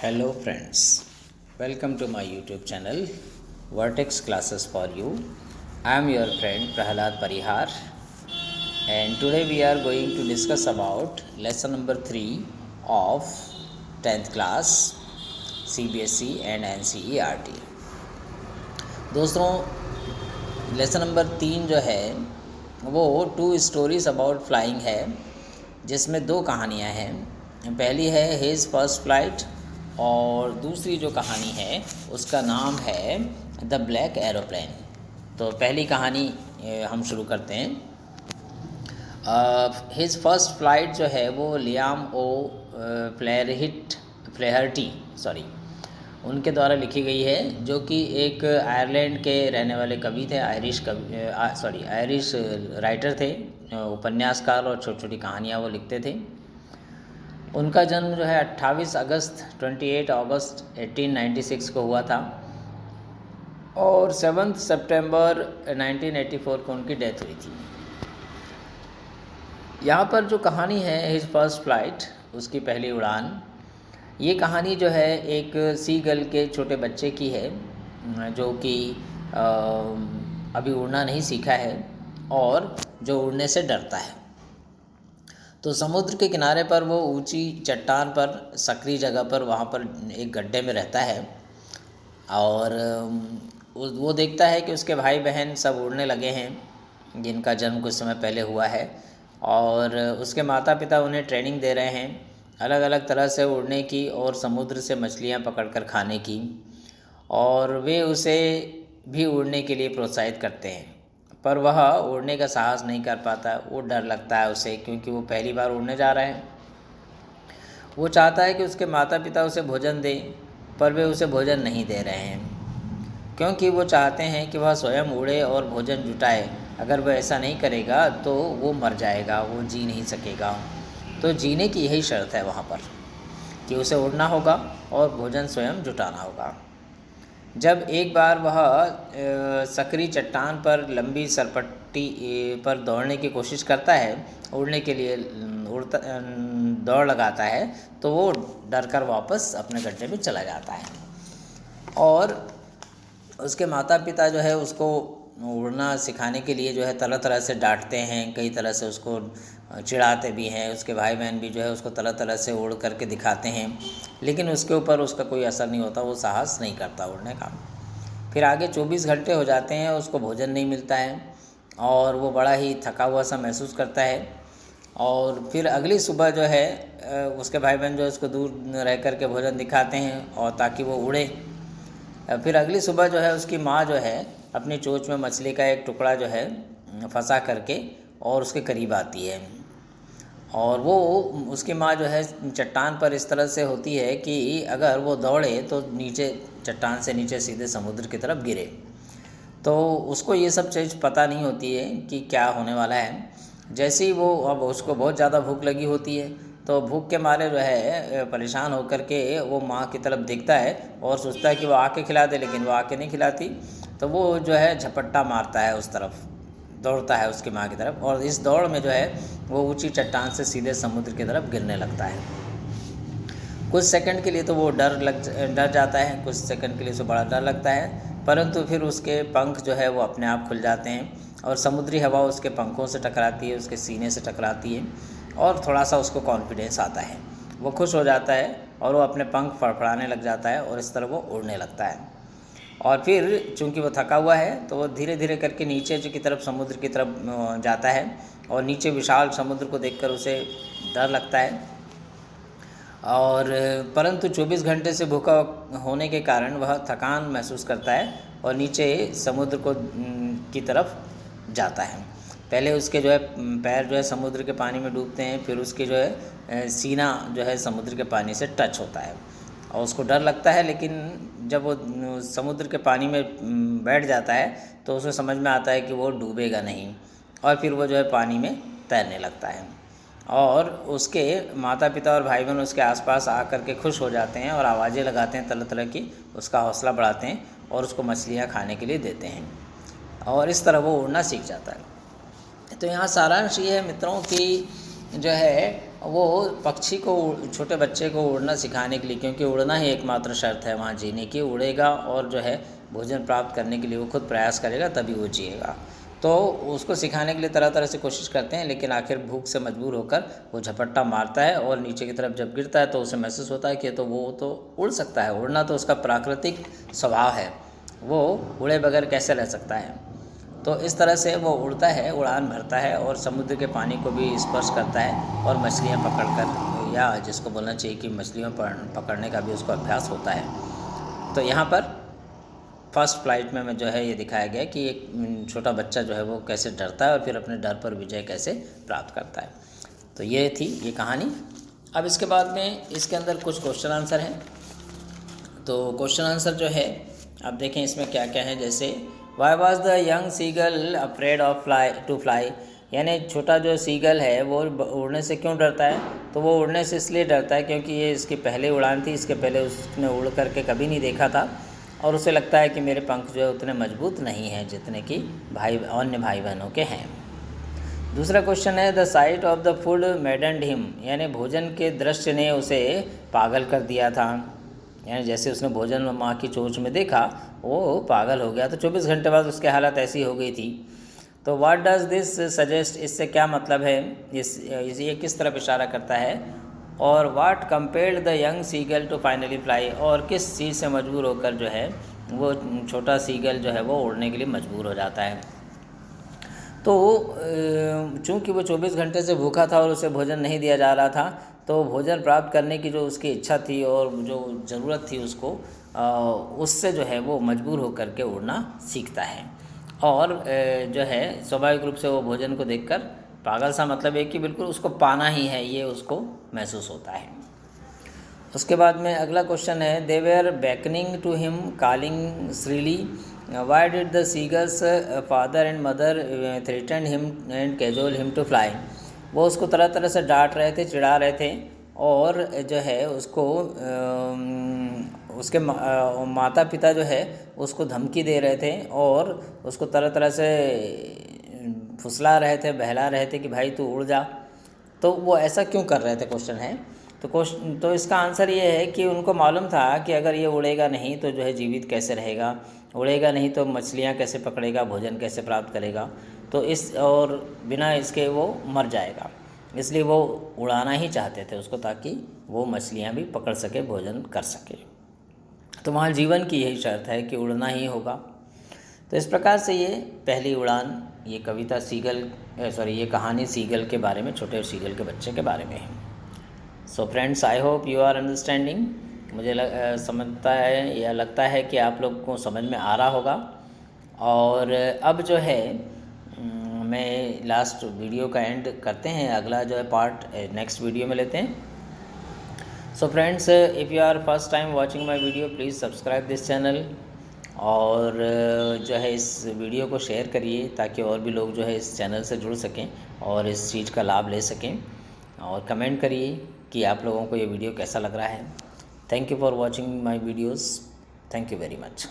Hello friends, welcome to my YouTube channel Vertex Classes for You. I am your friend Prahalad Parihar, and today we are going to discuss about lesson number 3 of 10th class CBSE and NCERT. दोस्तों, lesson number 3 जो है वो 2 stories about flying है, जिसमें 2 कहानियाँ हैं। पहली है हिज फर्स्ट फ्लाइट और दूसरी जो कहानी है उसका नाम है द ब्लैक एरोप्लेन। तो पहली कहानी हम शुरू करते हैं। हिज फर्स्ट फ्लाइट जो है वो लियाम ओ फ्लेहर्टी उनके द्वारा लिखी गई है, जो कि एक आयरलैंड के रहने वाले कवि थे, आयरिश राइटर थे, उपन्यासकार और छोटी छोटी कहानियाँ वो लिखते थे। उनका जन्म जो है 28 अगस्त 1896 को हुआ था और 7 सितंबर 1984 को उनकी डेथ हुई थी। यहाँ पर जो कहानी है हिज फर्स्ट फ्लाइट, उसकी पहली उड़ान, ये कहानी जो है एक सी गर्ल के छोटे बच्चे की है जो कि अभी उड़ना नहीं सीखा है और जो उड़ने से डरता है। तो समुद्र के किनारे पर वो ऊंची चट्टान पर सक्रिय जगह पर वहाँ पर एक गड्ढे में रहता है और वो देखता है कि उसके भाई बहन सब उड़ने लगे हैं जिनका जन्म कुछ समय पहले हुआ है, और उसके माता पिता उन्हें ट्रेनिंग दे रहे हैं अलग अलग तरह से उड़ने की और समुद्र से मछलियाँ पकड़कर खाने की, और वे उसे भी उड़ने के लिए प्रोत्साहित करते हैं। पर वह उड़ने का साहस नहीं कर पाता, वो डर लगता है उसे, क्योंकि वो पहली बार उड़ने जा रहा है। वो चाहता है कि उसके माता पिता उसे भोजन दें, पर वे उसे भोजन नहीं दे रहे हैं, क्योंकि वो चाहते हैं कि वह स्वयं उड़े और भोजन जुटाए। अगर वह ऐसा नहीं करेगा तो वो मर जाएगा, वो जी नहीं सकेगा। तो जीने की यही शर्त है वहाँ पर कि उसे उड़ना होगा और भोजन स्वयं जुटाना होगा। जब एक बार वह सक्रिय चट्टान पर लंबी सरपट्टी पर दौड़ने की कोशिश करता है, उड़ने के लिए दौड़ लगाता है, तो वो डरकर वापस अपने गड्ढे में चला जाता है। और उसके माता पिता जो है उसको उड़ना सिखाने के लिए जो है तरह तरह से डांटते हैं, कई तरह से उसको चिढ़ाते भी हैं। उसके भाई बहन भी जो है उसको तरह तरह से उड़ करके दिखाते हैं, लेकिन उसके ऊपर उसका कोई असर नहीं होता, वो साहस नहीं करता उड़ने का। फिर आगे 24 घंटे हो जाते हैं, उसको भोजन नहीं मिलता है और वो बड़ा ही थका हुआ सा महसूस करता है। और फिर अगली सुबह जो है उसके भाई बहन जो है उसको दूर रह कर के भोजन दिखाते हैं और ताकि वो उड़े। फिर अगली सुबह जो है उसकी माँ जो है अपनी चोंच में मछली का एक टुकड़ा जो है फंसा करके और उसके करीब आती है, और वो उसकी माँ जो है चट्टान पर इस तरह से होती है कि अगर वो दौड़े तो नीचे चट्टान से नीचे सीधे समुद्र की तरफ गिरे। तो उसको ये सब चीज़ पता नहीं होती है कि क्या होने वाला है। जैसे ही वो, अब उसको बहुत ज़्यादा भूख लगी होती है, तो भूख के मारे जो है परेशान होकर के वो माँ की तरफ देखता है और सोचता है कि वो आके खिला दे, लेकिन वो आके नहीं खिलाती। तो वो जो है झपट्टा मारता है, उस तरफ दौड़ता है उसकी माँ की तरफ, और इस दौड़ में जो है वो ऊंची चट्टान से सीधे समुद्र की तरफ गिरने लगता है। कुछ सेकंड के लिए तो वो डर जाता है, कुछ सेकंड के लिए उसे बड़ा डर लगता है, परंतु फिर उसके पंख जो है वो अपने आप खुल जाते हैं और समुद्री हवा उसके पंखों से टकराती है, उसके सीने से टकराती है और थोड़ा सा उसको कॉन्फिडेंस आता है। वो खुश हो जाता है और वो अपने पंख फड़फड़ाने लग जाता है और इस तरह वो उड़ने लगता है। और फिर चूंकि वो थका हुआ है तो वो धीरे धीरे करके नीचे की तरफ, समुद्र की तरफ जाता है, और नीचे विशाल समुद्र को देखकर उसे डर लगता है। और परंतु 24 घंटे से भूखा होने के कारण वह थकान महसूस करता है और नीचे समुद्र को की तरफ जाता है। पहले उसके जो है पैर जो है समुद्र के पानी में डूबते हैं, फिर उसके जो है सीना जो है समुद्र के पानी से टच होता है और उसको डर लगता है। लेकिन जब वो समुद्र के पानी में बैठ जाता है तो उसे समझ में आता है कि वो डूबेगा नहीं, और फिर वो जो है पानी में तैरने लगता है। और उसके माता पिता और भाई बहन उसके आसपास आकर के खुश हो जाते हैं और आवाज़ें लगाते हैं तरह तरह की, उसका हौसला बढ़ाते हैं और उसको मछलियाँ खाने के लिए देते हैं, और इस तरह वो उड़ना सीख जाता है। तो यहाँ सारांश ये है मित्रों कि जो है वो पक्षी को, छोटे बच्चे को उड़ना सिखाने के लिए, क्योंकि उड़ना ही एकमात्र शर्त है वहाँ जीने की, उड़ेगा और जो है भोजन प्राप्त करने के लिए वो खुद प्रयास करेगा तभी वो जिएगा। तो उसको सिखाने के लिए तरह तरह से कोशिश करते हैं, लेकिन आखिर भूख से मजबूर होकर वो झपट्टा मारता है और नीचे की तरफ जब गिरता है तो उसे महसूस होता है कि तो वो तो उड़ सकता है, उड़ना तो उसका प्राकृतिक स्वभाव है, वो उड़े बगैर कैसे रह सकता है। तो इस तरह से वो उड़ता है, उड़ान भरता है और समुद्र के पानी को भी स्पर्श करता है और मछलियाँ पकड़कर, या जिसको बोलना चाहिए कि मछलियों पकड़ने का भी उसको अभ्यास होता है। तो यहाँ पर फर्स्ट फ्लाइट में जो है ये दिखाया गया कि एक छोटा बच्चा जो है वो कैसे डरता है और फिर अपने डर पर विजय कैसे प्राप्त करता है। तो ये थी ये कहानी। अब इसके बाद में इसके अंदर कुछ क्वेश्चन आंसर हैं। तो क्वेश्चन आंसर जो है आप देखें इसमें क्या क्या है। जैसे why was the young seagull afraid of fly, यानी छोटा जो सीगल है वो उड़ने से क्यों डरता है। तो वो उड़ने से इसलिए डरता है क्योंकि ये इसकी पहली उड़ान थी, इसके पहले उसने उड़ करके कभी नहीं देखा था और उसे लगता है कि मेरे पंख जो है उतने मजबूत नहीं हैं जितने कि अन्य भाई बहनों के हैं। दूसरा क्वेश्चन है the site of the food मैडन्ड him, यानी भोजन के दृश्य ने उसे पागल कर दिया था। यानी जैसे उसने भोजन माँ की चोंच में देखा वो पागल हो गया, तो 24 घंटे बाद उसकी हालत ऐसी हो गई थी। तो व्हाट डज दिस सजेस्ट, इससे क्या मतलब है, ये किस तरफ इशारा करता है। और what compelled the young seagull to finally fly, और किस चीज़ से मजबूर होकर जो है वो छोटा सीगल जो है वो उड़ने के लिए मजबूर हो जाता है। तो चूँकि वो 24 घंटे से भूखा था और उसे भोजन नहीं दिया जा रहा था, तो भोजन प्राप्त करने की जो उसकी इच्छा थी और जो ज़रूरत थी उसको, उससे जो है वो मजबूर होकर के उड़ना सीखता है। और जो है स्वाभाविक रूप से वो भोजन को देखकर पागल सा, मतलब है कि बिल्कुल उसको पाना ही है, ये उसको महसूस होता है। उसके बाद में अगला क्वेश्चन है they were beckoning to him calling shrilly, why did the seagull's father and mother threaten him and cajole him to fly. वो उसको तरह तरह से डांट रहे थे, चिढ़ा रहे थे और जो है उसको उसके माता पिता जो है उसको धमकी दे रहे थे और उसको तरह तरह से फुसला रहे थे, बहला रहे थे कि भाई तू उड़ जा। तो वो ऐसा क्यों कर रहे थे, क्वेश्चन है। तो इसका आंसर ये है कि उनको मालूम था कि अगर ये उड़ेगा नहीं तो जो है जीवित कैसे रहेगा, उड़ेगा नहीं तो मछलियाँ कैसे पकड़ेगा, भोजन कैसे प्राप्त करेगा, तो और बिना इसके वो मर जाएगा। इसलिए वो उड़ाना ही चाहते थे उसको, ताकि वो मछलियाँ भी पकड़ सके, भोजन कर सके। तो वहाँ जीवन की यही शर्त है कि उड़ना ही होगा। तो इस प्रकार से ये पहली उड़ान, ये कविता ये कहानी सीगल के बारे में, छोटे सीगल के बच्चे के बारे में है। So friends, I hope you are understanding. मुझे समझता है या लगता है कि आप लोग को समझ में आ रहा होगा। और अब जो है मैं लास्ट वीडियो का एंड करते हैं, अगला जो है पार्ट नेक्स्ट वीडियो में लेते हैं। So friends, if you are first time watching my video, please subscribe this channel और जो है इस वीडियो को शेयर करिए ताकि और भी लोग जो है इस चैनल से जुड़ सकें और इस चीज़ का लाभ ले सकें। और कमेंट करिए कि आप लोगों को ये वीडियो कैसा लग रहा है। Thank you for watching my videos. Thank you very much.